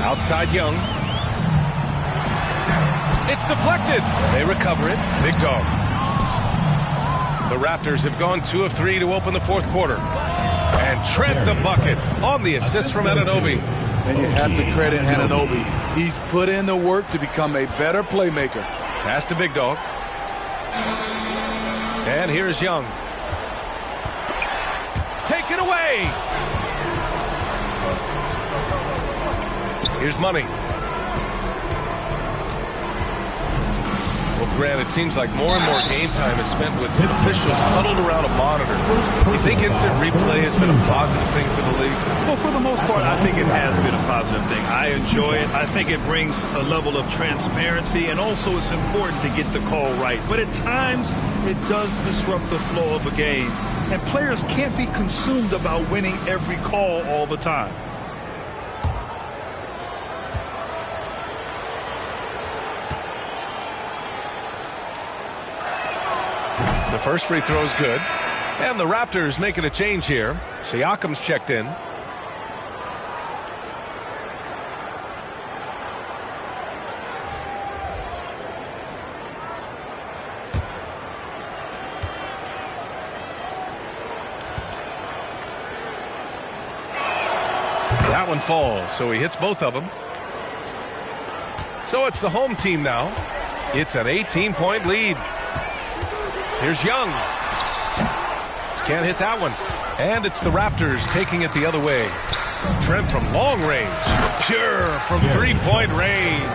Outside Young. It's deflected. They recover it. Big dog. The Raptors have gone 2 of 3 to open the fourth quarter. And Trent the bucket on the assist from Anunoby. And you have to credit Anunoby. He's put in the work to become a better playmaker. Pass to Big Dog. And here's Young. Take it away. Here's Money. Well, Grant, it seems like more and more game time is spent with officials huddled around a monitor. Do you think instant replay has been a positive thing for the league? Well, for the most part, I think it has been a positive thing. I enjoy it. I think it brings a level of transparency, and also it's important to get the call right. But at times, it does disrupt the flow of a game, and players can't be consumed about winning every call all the time. The first free throw is good. And the Raptors making a change here. Siakam's checked in. That one falls, so he hits both of them. So it's the home team now. It's an 18-point lead. Here's Young. Can't hit that one. And it's the Raptors taking it the other way. Trent from long range. Pure from three-point range.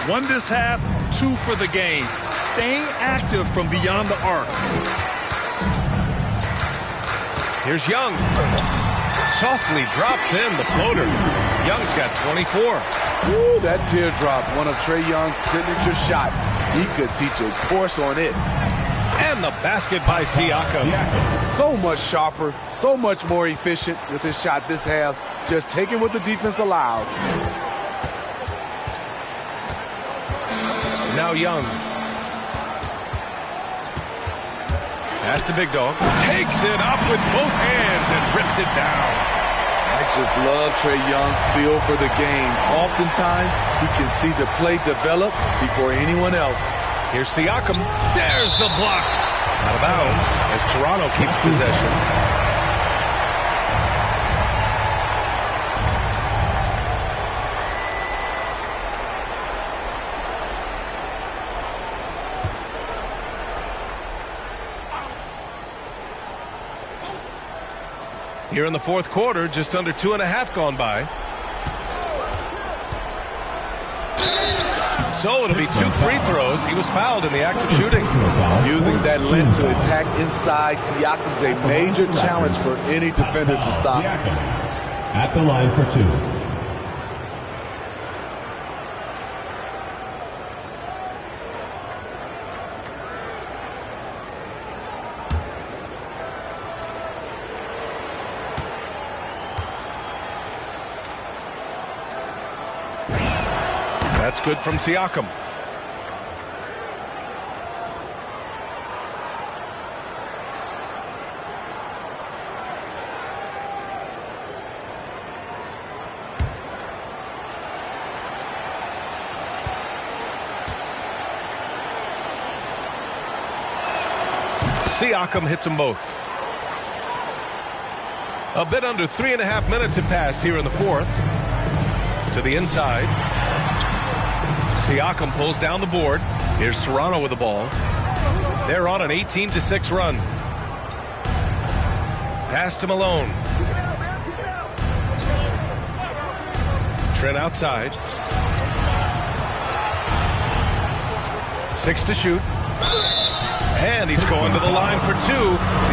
1 this half, 2 for the game. Staying active from beyond the arc. Here's Young. Softly drops in the floater. Young's got 24. Ooh, that teardrop, one of Trae Young's signature shots. He could teach a course on it. And the basket by Siakam. So much sharper, so much more efficient with his shot this half. Just taking what the defense allows. Now Young. Pass to Big Dog. Takes it up with both hands and rips it down. I just love Trae Young's feel for the game. Oftentimes, he can see the play develop before anyone else. Here's Siakam. There's the block. Out of bounds as Toronto keeps possession. Here in the fourth quarter, just under 2.5 gone by. So it'll be 2 free throws. He was fouled in the act of shooting. Using that length to attack inside, Siakam's a major challenge for any defender to stop. At the line for 2. That's good from Siakam. Siakam hits them both. A bit under 3.5 minutes have passed here in the fourth. To the inside. Siakam pulls down the board. Here's Toronto with the ball. They're on an 18-6 run. Pass to Malone. Trent outside. 6 to shoot. And he's going to the line for 2.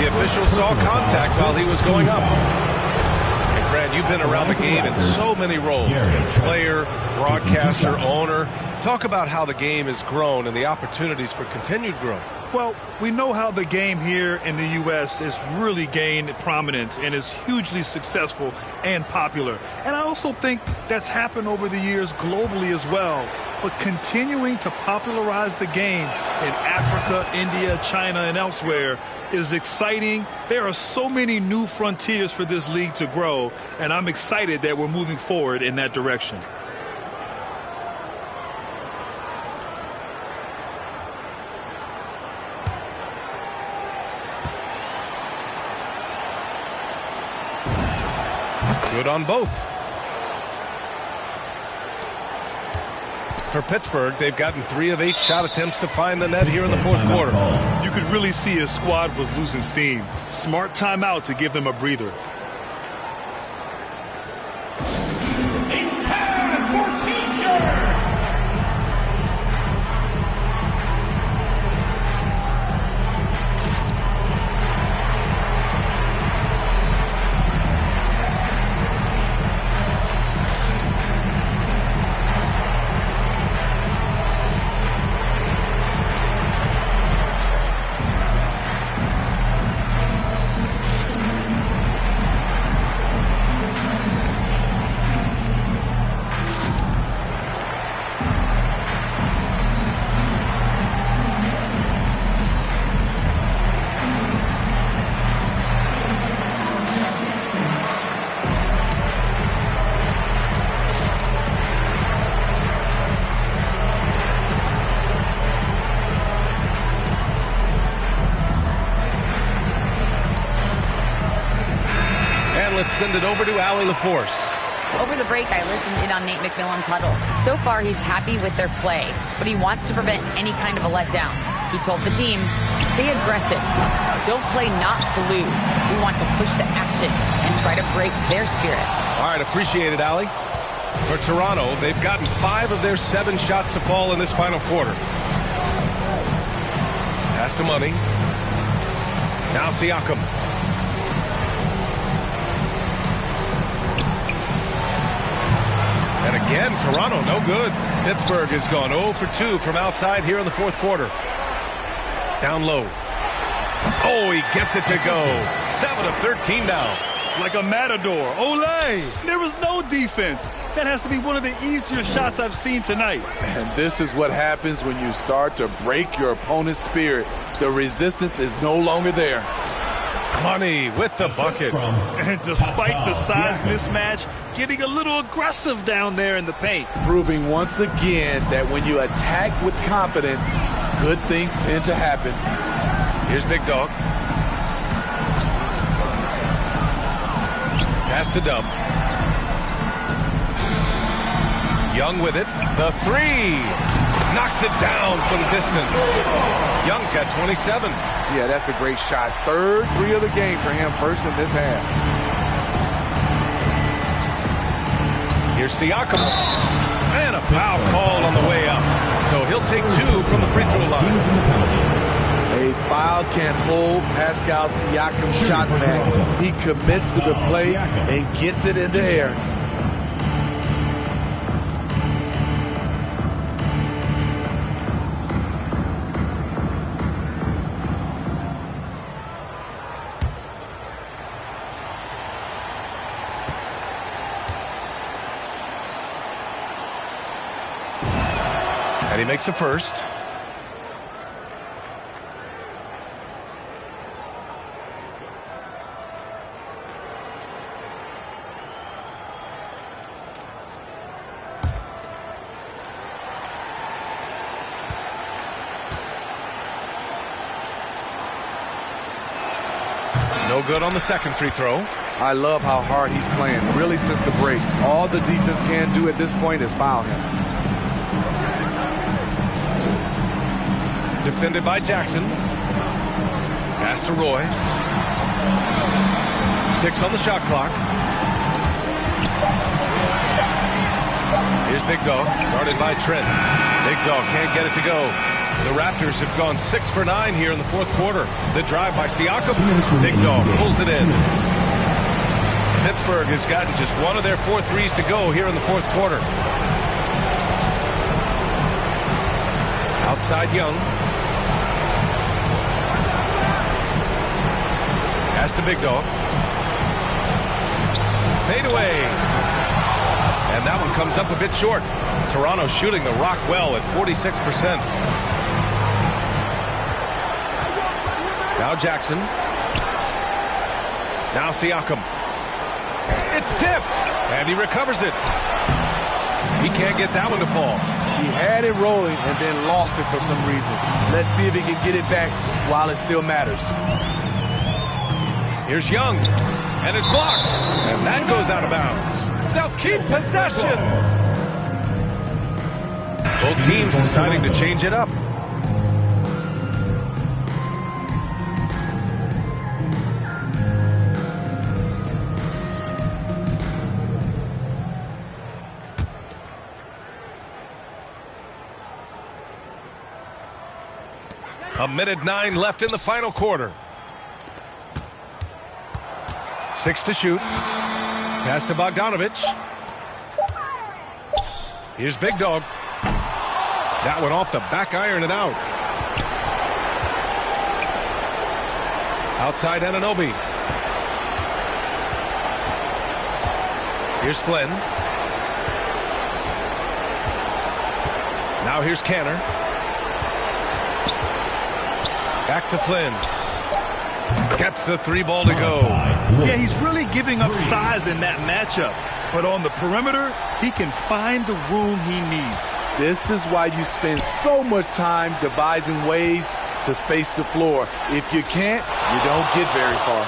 The official saw contact while he was going up. And Grant, you've been around the game in so many roles. Player, broadcaster, owner. Talk about how the game has grown and the opportunities for continued growth. Well, we know how the game here in the U.S. has really gained prominence and is hugely successful and popular. And I also think that's happened over the years globally as well. But continuing to popularize the game in Africa, India, China, and elsewhere is exciting. There are so many new frontiers for this league to grow, and I'm excited that we're moving forward in that direction. Good on both. For Pittsburgh, they've gotten 3 of 8 shot attempts to find the net here in the fourth quarter. You could really see his squad was losing steam. Smart timeout to give them a breather. It's time for T-shirts! Let's send it over to Allie LaForce. Over the break, I listened in on Nate McMillan's huddle. So far, he's happy with their play, but he wants to prevent any kind of a letdown. He told the team, stay aggressive. Don't play not to lose. We want to push the action and try to break their spirit. All right, appreciate it, Allie. For Toronto, they've gotten 5 of their 7 shots to fall in this final quarter. Pass to Money. Now Siakam. And again, Toronto, no good. Pittsburgh has gone 0 for 2 from outside here in the fourth quarter. Down low. Oh, he gets it to go. 7 of 13 now. Like a matador. Olay! There was no defense. That has to be one of the easier shots I've seen tonight. And this is what happens when you start to break your opponent's spirit. The resistance is no longer there. Money with the bucket. And despite the size mismatch, getting a little aggressive down there in the paint. Proving once again that when you attack with confidence, good things tend to happen. Here's Big Dog. Pass to Dub. Young with it. The 3. Knocks it down from distance. Young's got 27. Yeah, that's a great shot. 3rd 3 of the game for him, first in this half. Here's Siakam. And a foul call on the way up. So he'll take 2 from the free throw line. A foul can hold Pascal Siakam's shot back. He commits to the play and gets it in the air. And he makes a first. No good on the second free throw. I love how hard he's playing, really since the break. All the defense can do at this point is foul him. Defended by Jackson. Pass to Roy. 6 on the shot clock. Here's Big Dog, guarded by Trent. Big Dog can't get it to go. The Raptors have gone 6 for 9 here in the fourth quarter. The drive by Siakam. Big Dog pulls it in. Pittsburgh has gotten just 1 of their 4 threes to go here in the fourth quarter. Outside Young. Pass to Big Dog. Fade away. And that one comes up a bit short. Toronto shooting the rock well at 46%. Now Jackson. Now Siakam. It's tipped. And he recovers it. He can't get that one to fall. He had it rolling and then lost it for some reason. Let's see if he can get it back while it still matters. Here's Young. And it's blocked. And that goes out of bounds. They'll keep possession. Both teams deciding to change it up. A minute 9 left in the final quarter. 6 to shoot. Pass to Bogdanovich. Here's Big Dog. That one off the back iron and out. Outside Anunoby. Here's Flynn. Now here's Canner. Back to Flynn. Gets the 3 ball to go. Yeah, he's really giving up size in that matchup. But on the perimeter, he can find the room he needs. This is why you spend so much time devising ways to space the floor. If you can't, you don't get very far.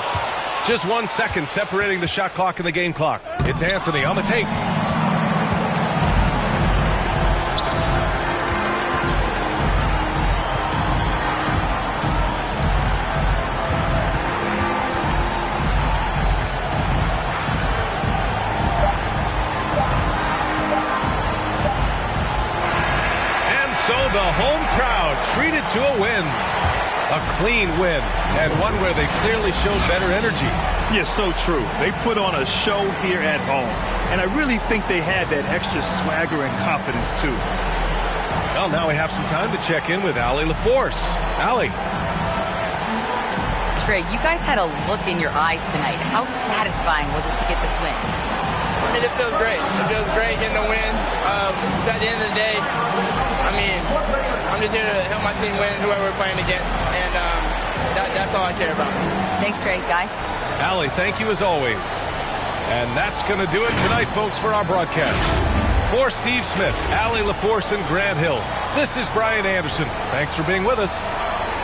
Just 1 second separating the shot clock and the game clock. It's Anthony on the take. The home crowd treated to a win. A clean win, and one where they clearly showed better energy. Yes, so true. They put on a show here at home, and I really think they had that extra swagger and confidence, too. Well, now we have some time to check in with Allie LaForce. Allie. Trey, you guys had a look in your eyes tonight. How satisfying was it to get this win? I mean, it feels great. It feels great getting the win. At the end of the day, I mean, I'm just here to help my team win, whoever we're playing against, and that's all I care about. Thanks, Trey, guys. Allie, thank you as always. And that's going to do it tonight, folks, for our broadcast. For Steve Smith, Allie LaForce, and Grant Hill, this is Brian Anderson. Thanks for being with us.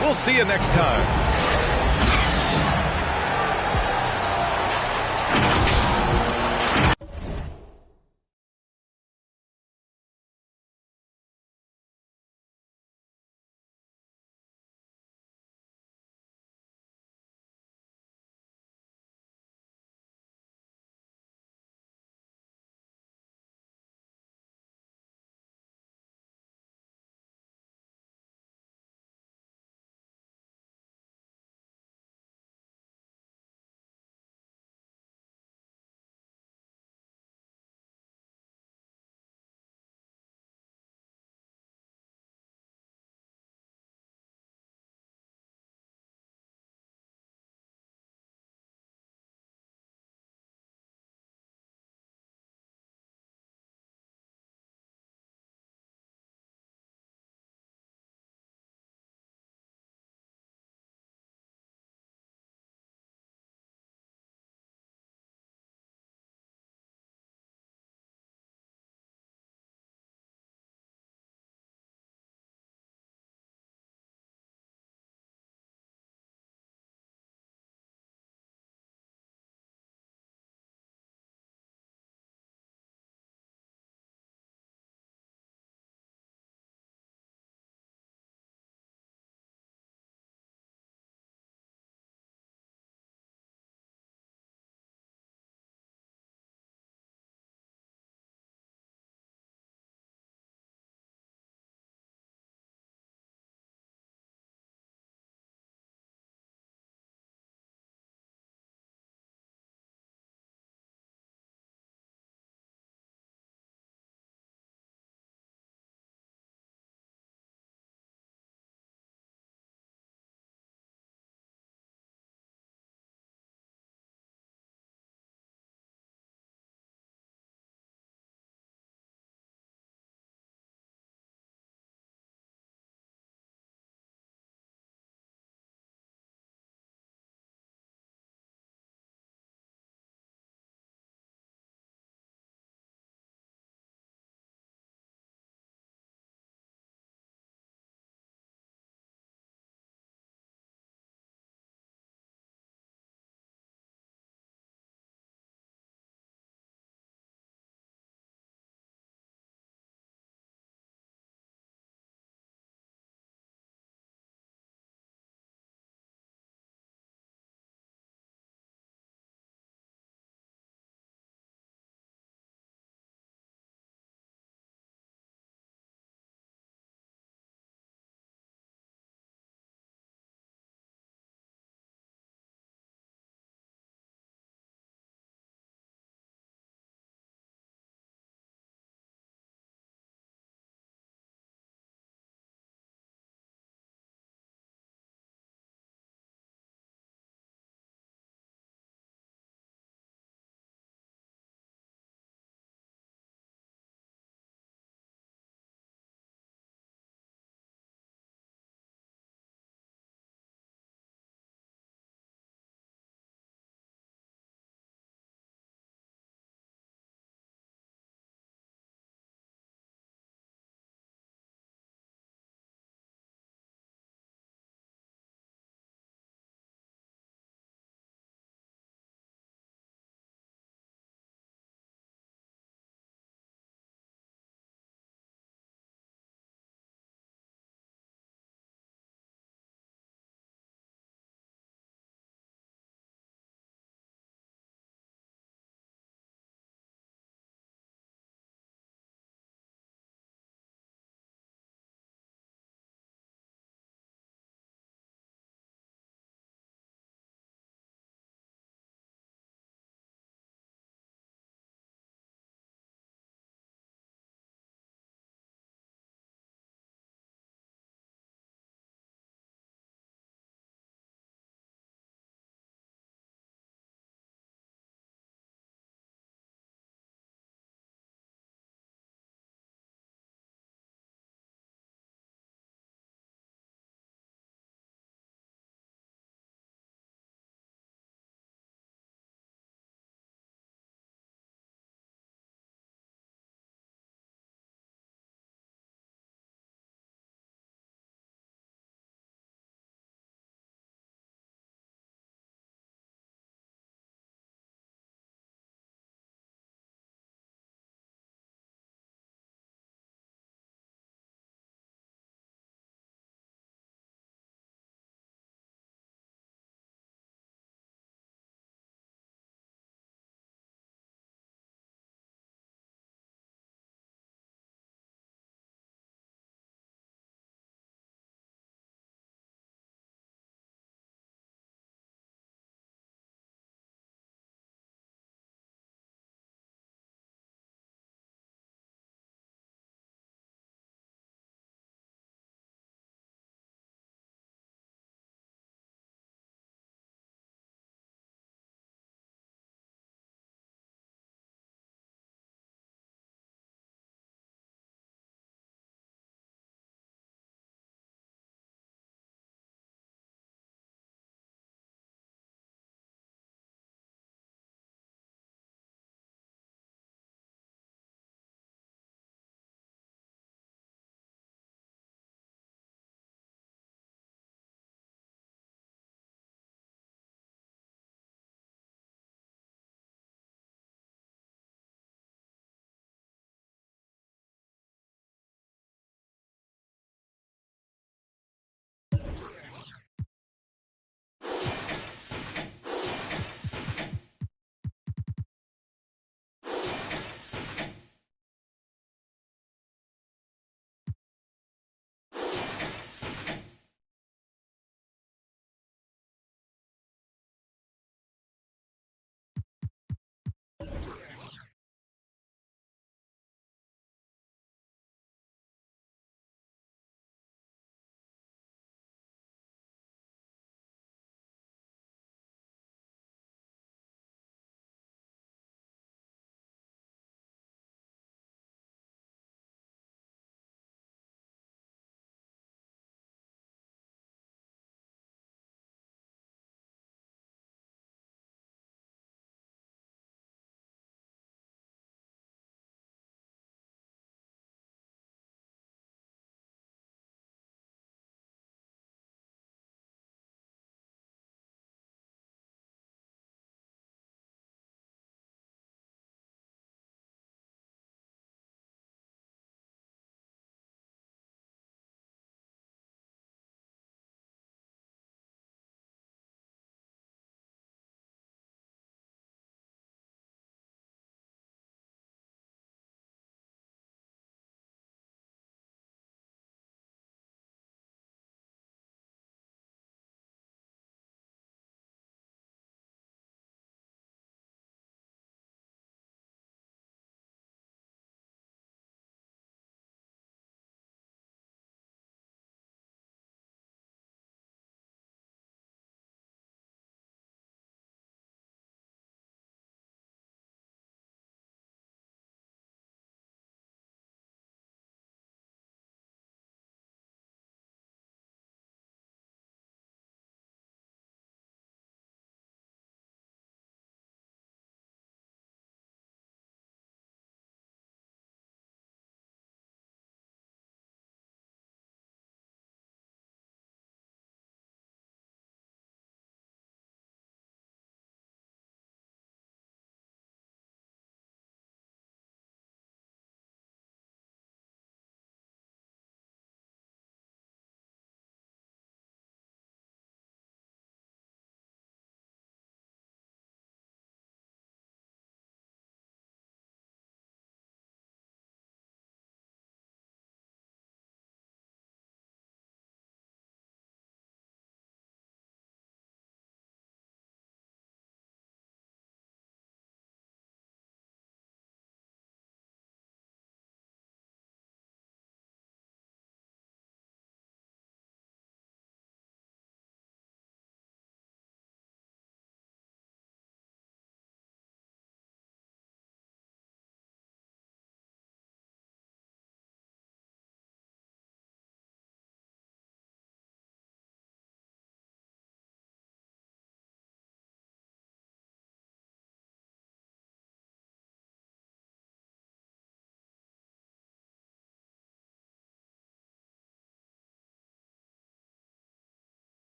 We'll see you next time.